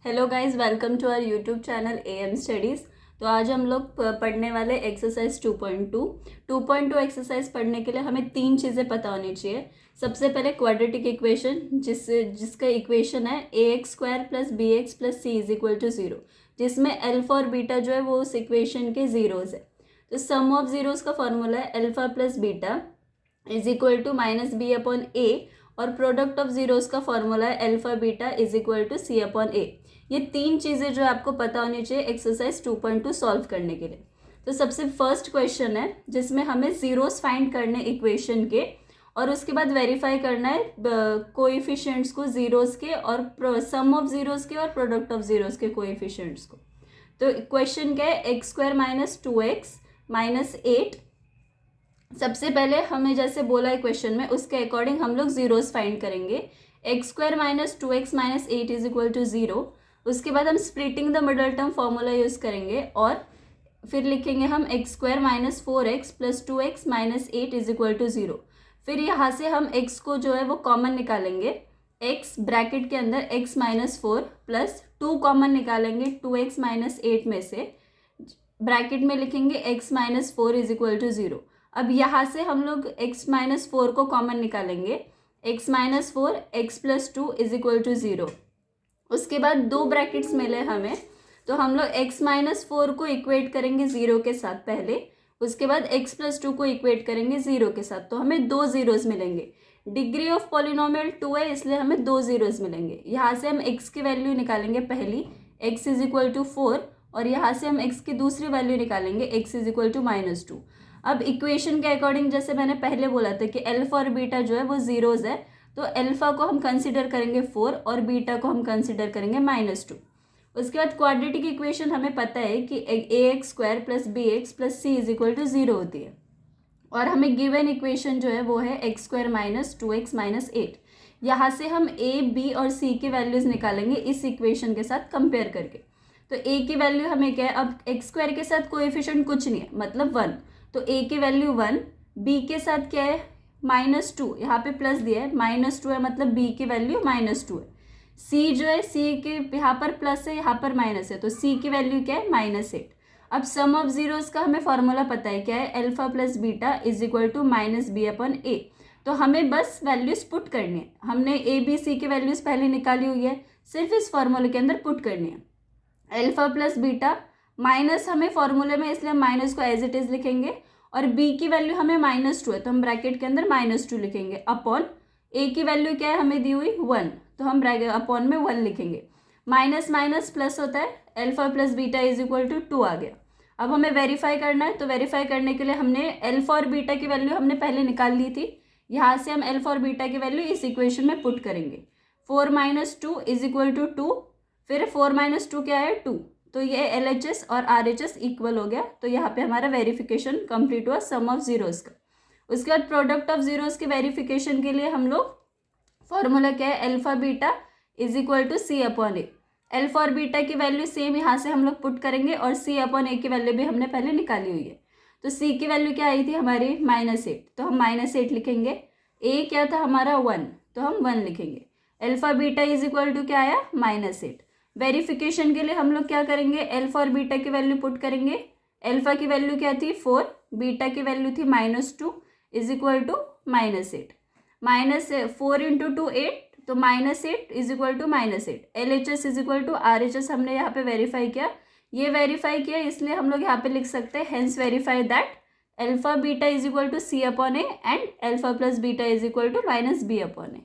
Hello guys, welcome to our YouTube channel AM studies. तो आज हम लोग पढ़ने वाले एक्सरसाइज 2.2। 2.2 एक्सरसाइज पढ़ने के लिए हमें तीन चीज़ें पता होनी चाहिए। सबसे पहले क्वाड्रेटिक इक्वेशन, जिसका इक्वेशन है ax² + bx + c = 0, जिसमें अल्फा और बीटा जो है वो उस इक्वेशन के ज़ीरोज़ है। तो सम ऑफ ज़ीरोज़ का फॉर्मूला है अल्फा + बीटा = -b/a, और प्रोडक्ट ऑफ जीरोस का फॉर्मूला है अल्फा बीटा = c/a। ये तीन चीज़ें जो आपको पता होनी चाहिए एक्सरसाइज 2.2 सॉल्व करने के लिए। तो सबसे फर्स्ट क्वेश्चन है जिसमें हमें जीरोस फाइंड करने इक्वेशन के, और उसके बाद वेरीफाई करना है कोएफिशिएंट्स को जीरोस के, और सम ऑफ जीरोस के और प्रोडक्ट ऑफ जीरोस के कोएफिशिएंट्स को। तो क्वेश्चन क्या है, x² - 2x - 8। सबसे पहले हमें जैसे बोला है क्वेश्चन में, उसके अकॉर्डिंग हम लोग जीरोस फाइंड करेंगे। x² - 2x - 8 = 0। उसके बाद हम splitting the middle term formula use करेंगे, और फिर लिखेंगे हम x² - 4x + 2x - 8 = 0। फिर यहाँ से हम x को जो है वो कॉमन निकालेंगे। x ब्रैकेट के अंदर x - 4 + 2 कॉमन निकालेंगे 2x - 8 में से, ब्रैकेट में लिखेंगे x - 4 = 0। अब यहाँ से हम लोग x - 4 को कॉमन निकालेंगे, x - 4 x + 2 = 0। उसके बाद दो ब्रैकेट्स मिले हमें, तो हम लोग x - 4 को इक्वेट करेंगे 0 के साथ पहले, उसके बाद x + 2 को इक्वेट करेंगे 0 के साथ, तो हमें दो जीरोस मिलेंगे। डिग्री ऑफ पॉलिनोमियल 2 है, इसलिए हमें दो जीरोस मिलेंगे। यहाँ से हम x की वैल्यू निकालेंगे पहली, x = 4, और यहाँ से हम x की दूसरी वैल्यू निकालेंगे, x = -2। अब इक्वेशन के अकॉर्डिंग जैसे मैंने पहले बोला था कि अल्फा और बीटा जो है वो जीरोज है, तो अल्फा को हम कंसिडर करेंगे 4 और बीटा को हम कंसिडर करेंगे -2। उसके बाद क्वाड्रेटिक इक्वेशन हमें पता है कि ax² + bx + c = 0 होती है, और हमें गिवन इक्वेशन जो है वो है x² - 2x - 8। यहाँ से हम a, b और c की वैल्यूज निकालेंगे इस इक्वेशन के साथ कंपेयर करके। तो a की वैल्यू हमें क्या है, अब x² के साथ कोएफिशिएंट कुछ नहीं है, मतलब 1, तो a की वैल्यू 1। b के साथ क्या है, -2, यहाँ पे प्लस दिया है, -2 है, मतलब b की वैल्यू -2 है। c जो है, c के यहाँ पर प्लस है, यहाँ पर माइनस है, तो c की वैल्यू क्या है, -8। अब सम ऑफ जीरोस का हमें फॉर्मूला पता है क्या है, अल्फा + बीटा = -b/a। तो हमें बस वैल्यूज पुट करनी है। हमने a b c की वैल्यूज पहले निकाली हुई है, सिर्फ इस फॉर्मूले के अंदर पुट करनी है। अल्फा + बीटा माइनस हमें फॉर्मूले में, इसलिए हम माइनस को एज इट इज लिखेंगे, और b की वैल्यू हमें -2 है, तो हम ब्रैकेट के अंदर -2 लिखेंगे, अपॉन a की वैल्यू क्या है हमें दी हुई 1, तो हम ब्रैकेट अपॉन में 1 लिखेंगे। माइनस माइनस प्लस होता है, अल्फा + बीटा = 2 आ गया। अब हमें वेरीफाई करना है, तो वेरीफाई करने के लिए हमने अल्फा और बीटा की वैल्यू हमने पहले निकाल ली थी। यहाँ से हम अल्फा और बीटा की वैल्यू इस इक्वेशन में पुट करेंगे। 4 - 2 = 2, फिर 4 - 2 क्या है, 2, तो ये LHS और RHS इक्वल हो गया। तो यहाँ पे हमारा वेरिफिकेशन कंप्लीट हुआ सम ऑफ जीरोस का। उसके बाद प्रोडक्ट ऑफ जीरोस के वेरिफिकेशन के लिए हम लोग फॉर्मूला क्या है, अल्फा बीटा = c/a। अल्फा और बीटा की वैल्यू सेम यहाँ से हम लोग पुट करेंगे, और c/a की वैल्यू भी हमने पहले निकाली हुई है। तो c की वैल्यू क्या आई थी हमारी, -8, तो हम -8 लिखेंगे। a क्या था हमारा 1, तो हम 1 लिखेंगे। अल्फा बीटा = क्या आया, -8। वेरिफिकेशन के लिए हम लोग क्या करेंगे, अल्फा और बीटा की वैल्यू पुट करेंगे। अल्फा की वैल्यू क्या थी 4, बीटा की वैल्यू थी -2 = -8। -4 × 2 8, तो -8 = -8। LHS = RHS हमने यहाँ पे वेरीफाई किया, ये वेरीफाई किया, इसलिए हम लोग यहाँ पे लिख सकते हैं hence verify that alpha beta = c/a and alpha + beta = -b/a।